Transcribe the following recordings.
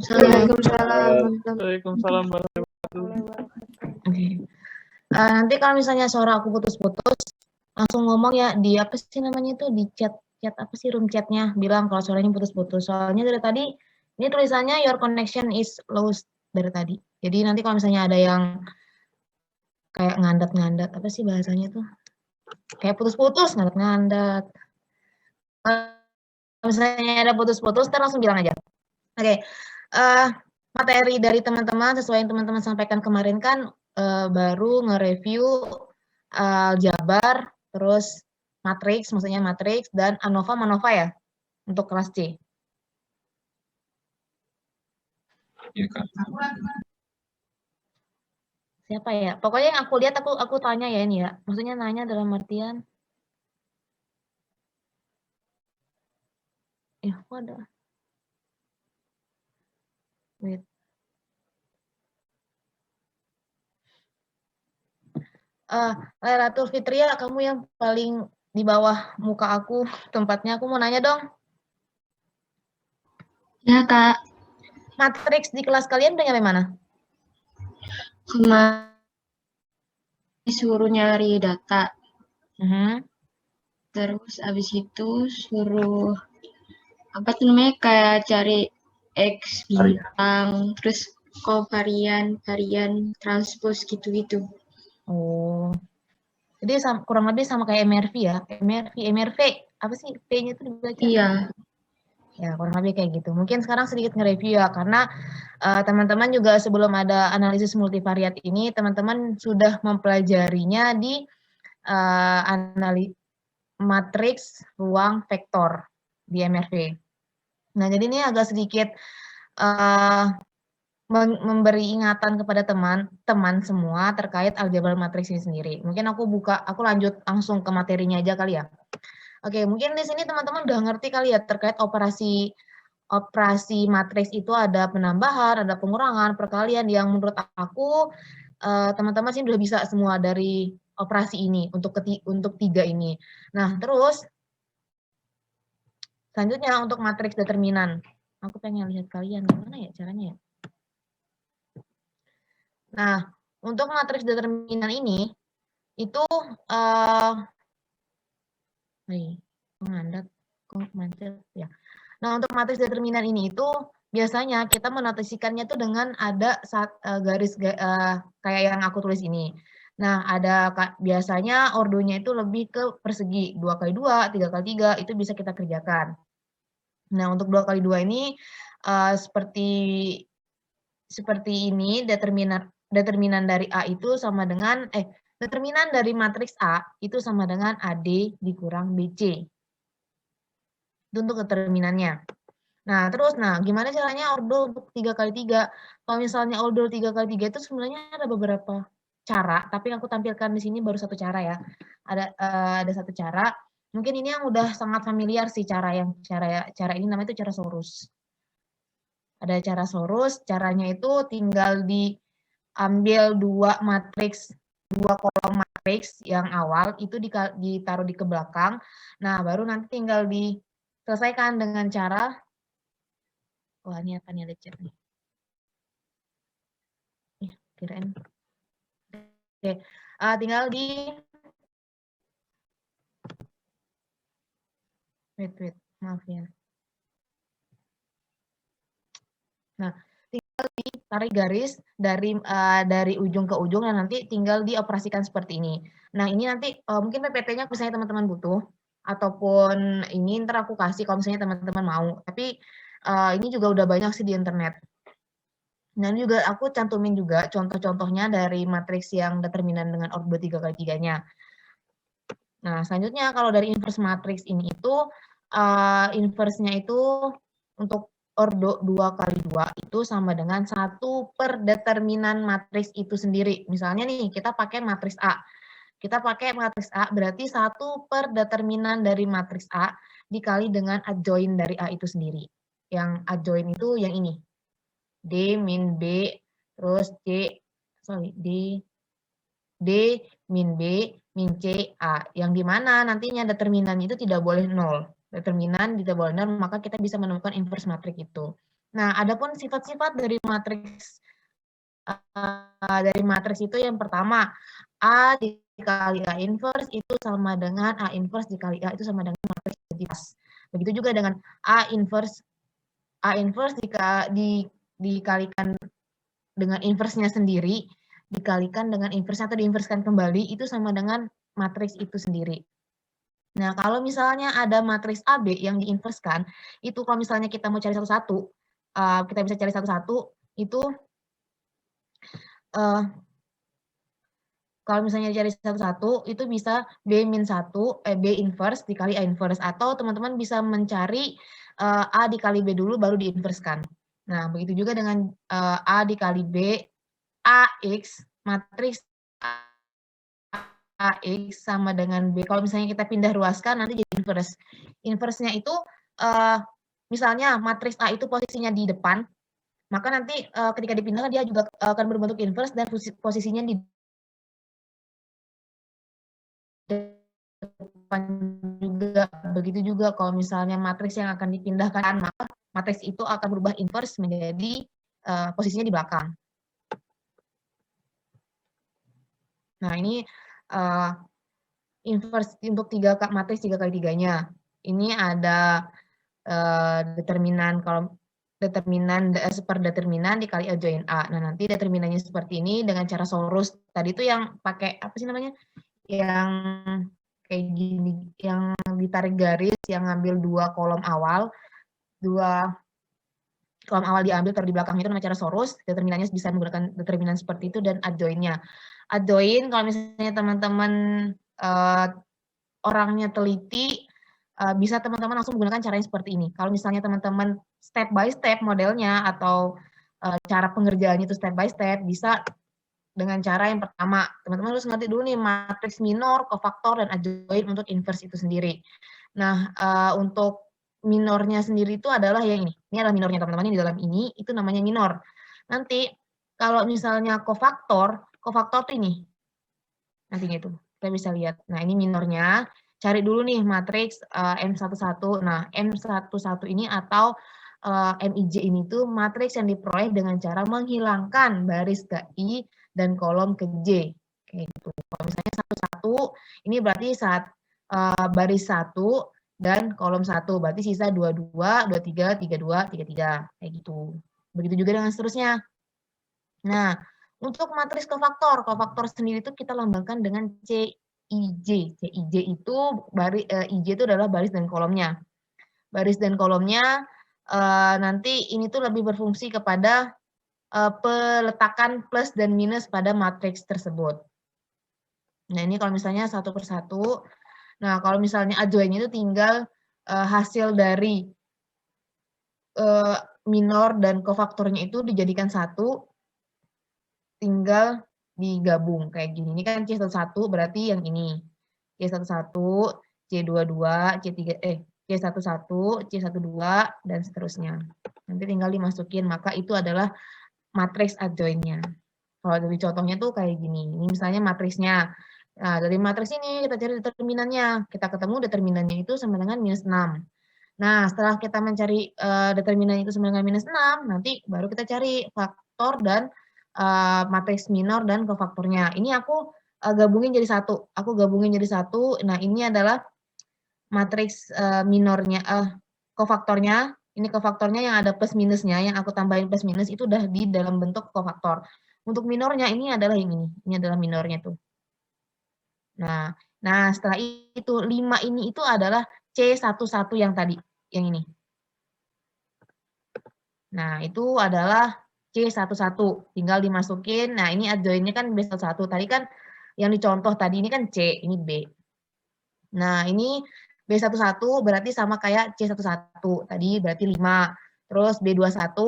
Waalaikumsalam. Waalaikumsalam warahmatullahi wabarakatuh. Oke. Nanti kalau misalnya suara aku putus-putus, langsung ngomong ya di apa sih namanya itu di chat apa sih room chatnya bilang kalau suaranya putus-putus. Soalnya dari tadi ini tulisannya your connection is lost dari tadi. Jadi nanti kalau misalnya ada yang kayak ngandat-ngandat apa sih bahasanya tuh? Kayak putus-putus, ngandat-ngandat. Kalau misalnya ada putus-putus, ntar langsung bilang aja. Oke. Materi dari teman-teman sesuai yang teman-teman sampaikan kemarin kan baru nge-review aljabar, terus matriks, maksudnya matriks, dan ANOVA, MANOVA ya, untuk kelas C. Ya, Kak. Siapa ya? Pokoknya yang aku lihat, aku tanya ya ini ya. Maksudnya nanya dalam artian, kok ada? Wait. Lairatul Fitria, kamu yang paling di bawah muka aku, tempatnya aku mau nanya dong. Ya, Kak. Matriks di kelas kalian udah nyampe mana? Kemarin disuruh nyari data. Terus abis itu suruh apa tuh namanya kayak cari X bintang, terus kovarian, varian, transpose gitu-gitu. Oh. Jadi kurang lebih sama kayak MRV ya. MRV, apa sih P-nya itu dibaca? Iya. Ya, kurang lebih kayak gitu. Mungkin sekarang sedikit nge-review ya, karena teman-teman juga sebelum ada analisis multivariat ini, teman-teman sudah mempelajarinya di matriks ruang vektor di MRV. Nah, jadi ini agak sedikit memberi ingatan kepada teman-teman semua terkait aljabar matriks ini sendiri. Mungkin aku lanjut langsung ke materinya aja kali ya. Oke, mungkin di sini teman-teman udah ngerti kali ya terkait operasi matriks itu ada penambahan, ada pengurangan, perkalian yang menurut aku teman-teman sih udah bisa semua dari operasi ini untuk 3 ini. Nah, terus selanjutnya untuk matriks determinan. Aku pengen lihat kalian gimana ya caranya ya. Nah, untuk matriks determinan ini itu mengandat kok macet ya. Nah, untuk matriks determinan ini itu biasanya kita menotasikannya tuh dengan ada garis kayak yang aku tulis ini. Nah, ada biasanya ordonya itu lebih ke persegi 2x2, 3x3 itu bisa kita kerjakan. Nah, untuk 2x2 ini seperti ini determinan dari A itu sama dengan determinan dari matriks A itu sama dengan AD dikurang BC. Itu untuk determinannya. Nah, terus gimana caranya ordo untuk 3x3? Kalau misalnya ordo 3x3 itu sebenarnya ada beberapa cara, tapi aku tampilkan di sini baru satu cara ya. Ada satu cara. Mungkin ini yang udah sangat familiar sih cara ini namanya itu cara Sorus. Ada cara Sorus, caranya itu tinggal diambil dua kolom matriks yang awal itu ditaruh di ke belakang. Nah, baru nanti tinggal diselesaikan dengan cara ini apa nih ada chat nih. Kirain. Oke, tinggal wait, maaf ya. Nah, tinggal ditarik garis dari ujung ke ujung dan nanti tinggal dioperasikan seperti ini. Nah, ini nanti mungkin PPT-nya misalnya teman-teman butuh ataupun ini ntar aku kasih kalau misalnya teman-teman mau. Tapi ini juga udah banyak sih di internet. Nah, ini juga aku cantumin juga contoh-contohnya dari matriks yang determinan dengan ordo 3x3-nya. Nah, selanjutnya kalau dari inverse matriks ini itu inverse-nya itu untuk ordo 2x2 itu sama dengan 1 per determinan matriks itu sendiri. Misalnya nih, kita pakai matriks A. Kita pakai matriks A berarti 1 per determinan dari matriks A dikali dengan adjoint dari A itu sendiri. Yang adjoint itu yang ini. D min B terus D min B min C A, yang dimana nantinya determinan itu tidak boleh 0. Determinan tidak boleh 0, maka kita bisa menemukan inverse matriks itu. Nah, adapun sifat-sifat dari matriks itu yang pertama, A dikali A inverse itu sama dengan A inverse dikali A itu sama dengan matriks identitas. Begitu juga dengan A inverse dikalikan dengan inverse-nya sendiri, dikalikan dengan inverse atau diinverskan kembali, itu sama dengan matriks itu sendiri. Nah, kalau misalnya ada matriks AB yang diinverskan, itu kalau misalnya kita mau cari satu-satu, kita bisa cari satu-satu, itu kalau misalnya cari satu-satu, itu bisa B inverse dikali A inverse, atau teman-teman bisa mencari A dikali B dulu, baru diinverskan. Nah, begitu juga dengan A dikali B, AX, matriks AX sama dengan B. Kalau misalnya kita pindah ruaskan, nanti jadi inverse. Inverse-nya itu, misalnya matriks A itu posisinya di depan, maka nanti ketika dipindahkan dia juga akan berbentuk inverse dan posisinya di depan juga. Begitu juga kalau misalnya matriks yang akan dipindahkan, maka matriks itu akan berubah inverse menjadi posisinya di belakang. Nah, ini inverse untuk matriks 3x3-nya. Ini ada determinan superdeterminan dikali adjoint A. Nah, nanti determinannya seperti ini dengan cara sorus. Tadi itu yang pakai apa sih namanya? Yang kayak gini, yang ditarik garis, yang ngambil dua kolom awal diambil taruh di belakang, itu namanya cara sorus. Determinannya bisa menggunakan determinan seperti itu dan adjoint-nya. Adjoint kalau misalnya teman-teman orangnya teliti, bisa teman-teman langsung menggunakan cara yang seperti ini. Kalau misalnya teman-teman step by step modelnya atau cara pengerjaannya itu step by step, bisa dengan cara yang pertama, teman-teman harus ngerti dulu nih matriks minor, kofaktor, dan adjoint untuk inverse itu sendiri. Nah, untuk minornya sendiri itu adalah yang ini. Ini adalah minornya teman-teman, ini di dalam ini, itu namanya minor. Nanti, kalau misalnya kofaktor itu ini. Nantinya itu, kita bisa lihat. Nah, ini minornya. Cari dulu nih matriks M11. Nah, M11 ini atau MIJ ini tuh matriks yang diperoleh dengan cara menghilangkan baris ke I dan kolom ke J. Kayak gitu. Kalau misalnya 11, ini berarti baris 1 dan kolom 1. Berarti sisa 22, 23, 32, 33. Kayak gitu. Begitu juga dengan seterusnya. Nah, untuk matriks kofaktor sendiri itu kita lambangkan dengan CIJ. CIJ itu IJ itu adalah baris dan kolomnya. Baris dan kolomnya nanti ini tuh lebih berfungsi kepada peletakan plus dan minus pada matriks tersebut. Nah, ini kalau misalnya satu persatu. Nah, kalau misalnya adjoint itu tinggal hasil dari minor dan kofaktornya itu dijadikan satu, tinggal digabung kayak gini. Ini kan C11 berarti yang ini. C11, C22, C11, C12 dan seterusnya. Nanti tinggal dimasukin, maka itu adalah matriks adjoint-nya. Kalau dari contohnya tuh kayak gini. Ini misalnya matriksnya. Nah, dari matriks ini kita cari determinannya. Kita ketemu determinannya itu sama dengan -6. Nah, setelah kita mencari determinan itu sama dengan -6, nanti baru kita cari faktor dan matriks minor dan kofaktornya. Ini aku gabungin jadi satu. Aku gabungin jadi satu. Nah, ini adalah matriks minornya, kofaktornya. Ini kofaktornya yang ada plus minusnya, yang aku tambahin plus minus itu udah di dalam bentuk kofaktor. Untuk minornya ini adalah yang ini. Ini adalah minornya tuh. Nah, setelah itu 5 ini itu adalah C11 yang tadi, yang ini. Nah, itu adalah C11, tinggal dimasukin. Nah, ini adjoint-nya kan B11. Tadi kan yang dicontoh tadi ini kan C, ini B. Nah, ini B11 berarti sama kayak C11. Tadi berarti 5. Terus B21,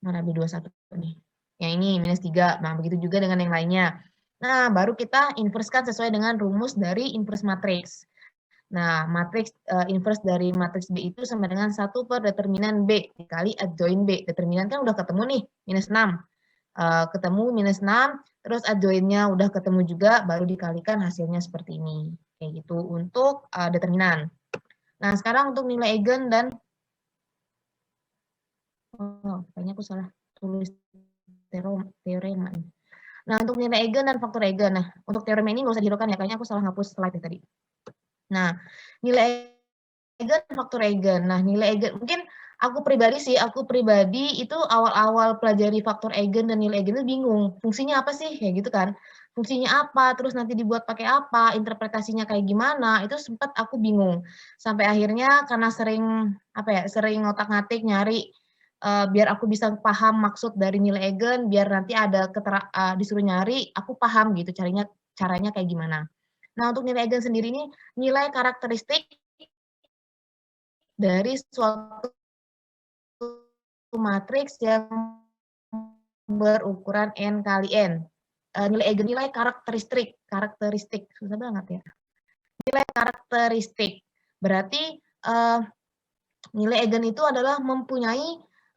mana B21 nih? Yang ini, -3. Nah, begitu juga dengan yang lainnya. Nah, baru kita inversekan sesuai dengan rumus dari inverse matrix. Nah, matriks inverse dari matriks B itu sama dengan 1 per determinan B dikali adjoint B. Determinan kan udah ketemu nih, -6. Ketemu -6, terus adjoint-nya udah ketemu juga, baru dikalikan hasilnya seperti ini. Kayak gitu untuk determinan. Nah, sekarang untuk nilai eigen dan Oh, kayaknya aku salah tulis teorema nih. Nah, untuk nilai eigen dan faktor eigen. Nah, untuk teorema ini nggak usah dihiraukan ya, kayaknya aku salah hapus slide tadi. Nah, nilai eigen dan faktor eigen. Nah, nilai eigen mungkin aku pribadi itu awal-awal pelajari faktor eigen dan nilai eigen itu bingung. Fungsinya apa sih? Kayak gitu kan. Fungsinya apa? Terus nanti dibuat pakai apa? Interpretasinya kayak gimana? Itu sempat aku bingung. Sampai akhirnya karena sering ngotak-ngatik nyari biar aku bisa paham maksud dari nilai eigen, biar nanti ada disuruh nyari, aku paham gitu caranya kayak gimana. Nah, untuk nilai eigen sendiri ini nilai karakteristik dari suatu matriks yang berukuran n kali n. Nilai eigen nilai karakteristik susah banget ya. Nilai karakteristik berarti nilai eigen itu adalah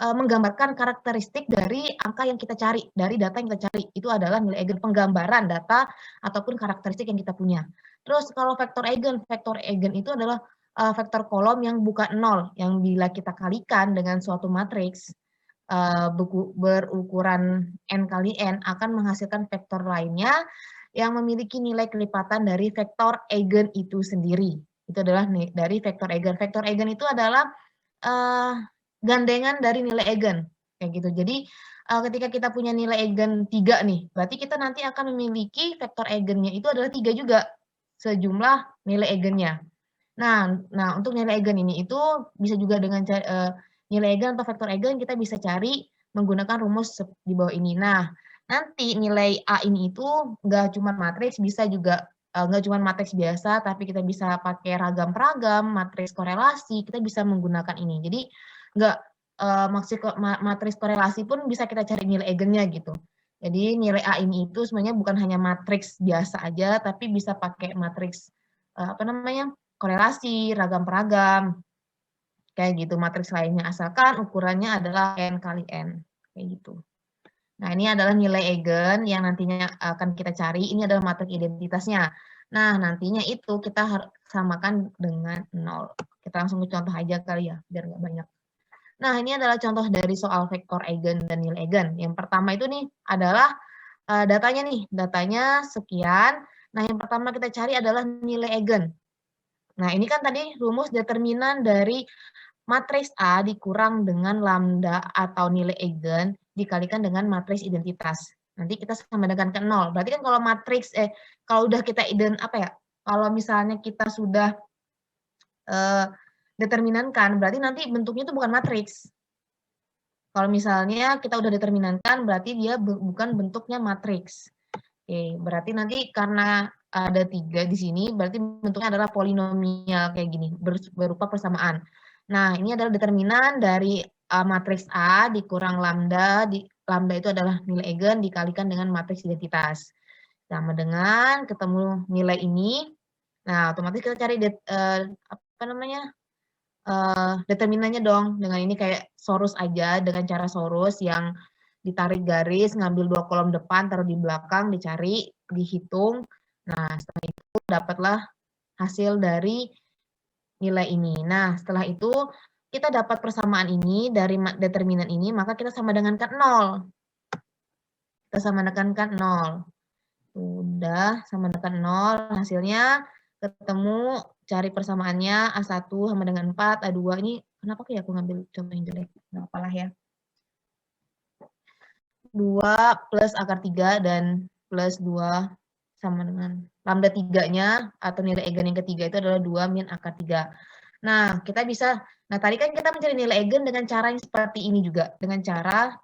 menggambarkan karakteristik dari angka yang kita cari, dari data yang kita cari. Itu adalah nilai eigen, penggambaran data ataupun karakteristik yang kita punya. Terus kalau vektor eigen itu adalah vektor kolom yang bukan nol, yang bila kita kalikan dengan suatu matriks berukuran n kali n akan menghasilkan vektor lainnya yang memiliki nilai kelipatan dari vektor eigen itu sendiri. Itu adalah dari vektor eigen. Vektor eigen itu adalah gandengan dari nilai eigen, kayak gitu. Jadi ketika kita punya nilai eigen 3 nih, berarti kita nanti akan memiliki vektor eigennya itu adalah 3 juga, sejumlah nilai eigennya. Nah, untuk nilai eigen ini itu bisa juga dengan nilai eigen atau vektor eigen kita bisa cari menggunakan rumus di bawah ini. Nah, nanti nilai A ini itu nggak cuma matriks, bisa juga nggak cuma matriks biasa, tapi kita bisa pakai ragam-ragam, matriks korelasi, kita bisa menggunakan ini. Jadi nggak matriks korelasi pun bisa kita cari nilai eigennya gitu. Jadi nilai A ini itu sebenarnya bukan hanya matriks biasa aja, tapi bisa pakai matriks korelasi, ragam-peragam, kayak gitu, matriks lainnya, asalkan ukurannya adalah n kali n, kayak gitu. Nah, ini adalah nilai eigen yang nantinya akan kita cari, ini adalah matriks identitasnya. Nah, nantinya itu kita harus samakan dengan 0. Kita langsung ke contoh aja kali ya, biar nggak banyak. Nah, ini adalah contoh dari soal vektor eigen dan nilai eigen. Yang pertama itu nih adalah datanya sekian. Nah, yang pertama kita cari adalah nilai eigen. Nah, ini kan tadi rumus determinan dari matriks A dikurang dengan lambda atau nilai eigen dikalikan dengan matriks identitas. Nanti kita sama dengan ke 0. Berarti kan kalau udah kita kalau misalnya kita sudah determinankan, berarti nanti bentuknya itu bukan matriks. Kalau misalnya kita udah determinankan, berarti dia bukan bentuknya matriks. Oke, berarti nanti karena ada 3 di sini, berarti bentuknya adalah polinomial kayak gini, berupa persamaan. Nah, ini adalah determinan dari matriks A dikurang lambda, lambda itu adalah nilai eigen dikalikan dengan matriks identitas. Sama dengan ketemu nilai ini, nah otomatis kita cari determinannya dong. Dengan ini kayak sorus aja, dengan cara sorus yang ditarik garis, ngambil 2 kolom depan, taruh di belakang, dicari, dihitung. Nah, setelah itu dapatlah hasil dari nilai ini. Nah, setelah itu kita dapat persamaan ini dari determinan ini, maka kita sama dengan kan 0. Kita sama dengan kan 0. Udah, sama dengan 0. Hasilnya ketemu, cari persamaannya A1 sama dengan 4, A2. Ini kenapa kayak aku ngambil contoh yang jelek? Nggak apalah ya. 2 plus akar 3 dan plus 2 sama dengan lambda 3-nya atau nilai eigen yang ketiga itu adalah 2 min akar 3. Nah, tadi kan kita mencari nilai eigen dengan cara yang seperti ini juga, dengan cara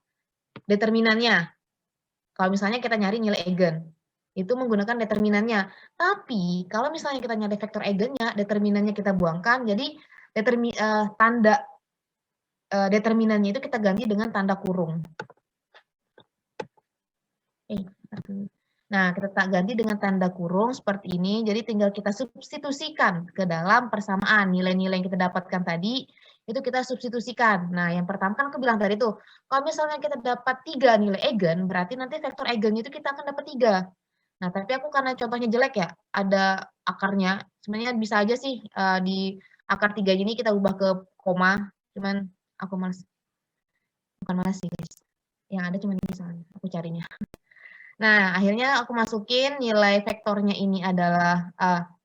determinannya. Kalau misalnya kita nyari nilai eigen, itu menggunakan determinannya. Tapi, kalau misalnya kita nyari vektor eigennya, determinannya kita buangkan, jadi tanda determinannya itu kita ganti dengan tanda kurung. Nah, kita ganti dengan tanda kurung seperti ini, jadi tinggal kita substitusikan ke dalam persamaan. Nilai-nilai yang kita dapatkan tadi, itu kita substitusikan. Nah, yang pertama kan aku bilang tadi tuh, kalau misalnya kita dapat 3 nilai eigen, berarti nanti vektor eigennya itu kita akan dapat 3. Nah, tapi aku karena contohnya jelek ya, ada akarnya, sebenarnya bisa aja sih di akar 3 ini kita ubah ke koma, cuman aku males. bukan mana sih guys. Yang ada cuma ini soalnya, aku carinya. Nah, akhirnya aku masukin nilai vektornya ini adalah,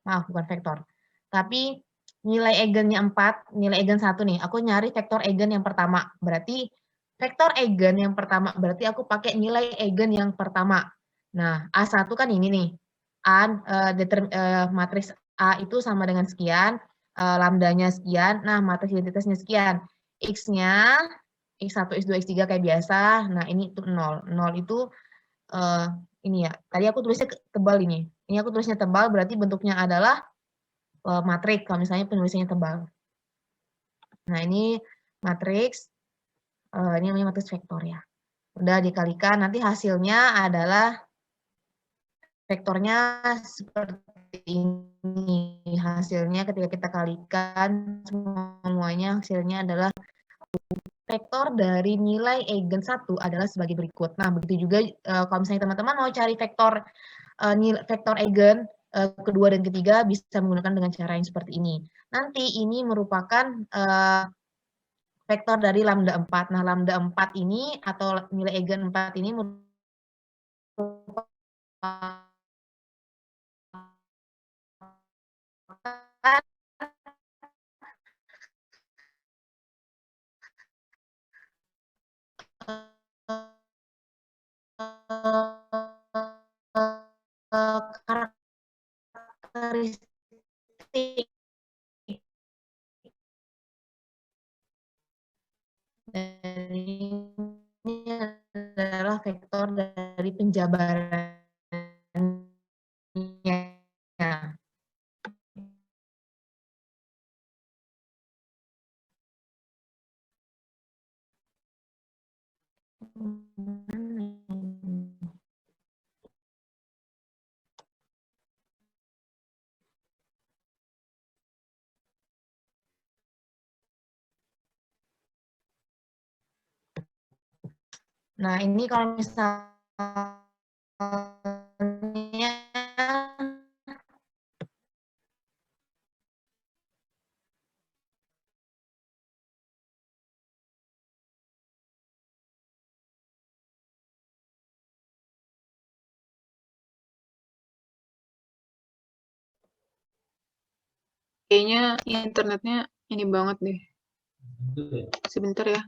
maaf bukan vektor, tapi nilai eigennya 4, nilai eigen 1 nih, aku nyari vektor eigen yang pertama. Berarti vektor eigen yang pertama, berarti aku pakai nilai eigen yang pertama. Nah, A1 kan ini nih, matriks A itu sama dengan sekian, lambdanya sekian, nah matriks identitasnya sekian. X-nya, X1, X2, X3 kayak biasa, nah ini itu 0. 0 itu ini ya, tadi aku tulisnya tebal ini. Ini aku tulisnya tebal berarti bentuknya adalah matriks kalau misalnya penulisannya tebal. Nah, ini matriks, ini namanya matriks vektor ya. Udah dikalikan, nanti hasilnya adalah vektornya seperti ini. Hasilnya ketika kita kalikan semuanya hasilnya adalah vektor dari nilai eigen 1 adalah sebagai berikut. Nah, begitu juga kalau misalnya teman-teman mau cari vektor vektor eigen kedua dan ketiga bisa menggunakan dengan cara yang seperti ini. Nanti ini merupakan vektor dari lambda 4. Nah, lambda 4 ini atau nilai eigen 4 ini merupakan karakteristik dari ini adalah vektor dari penjabarannya. Nah, ini kalau misalnya Kayaknya internetnya ini banget deh. Sebentar ya.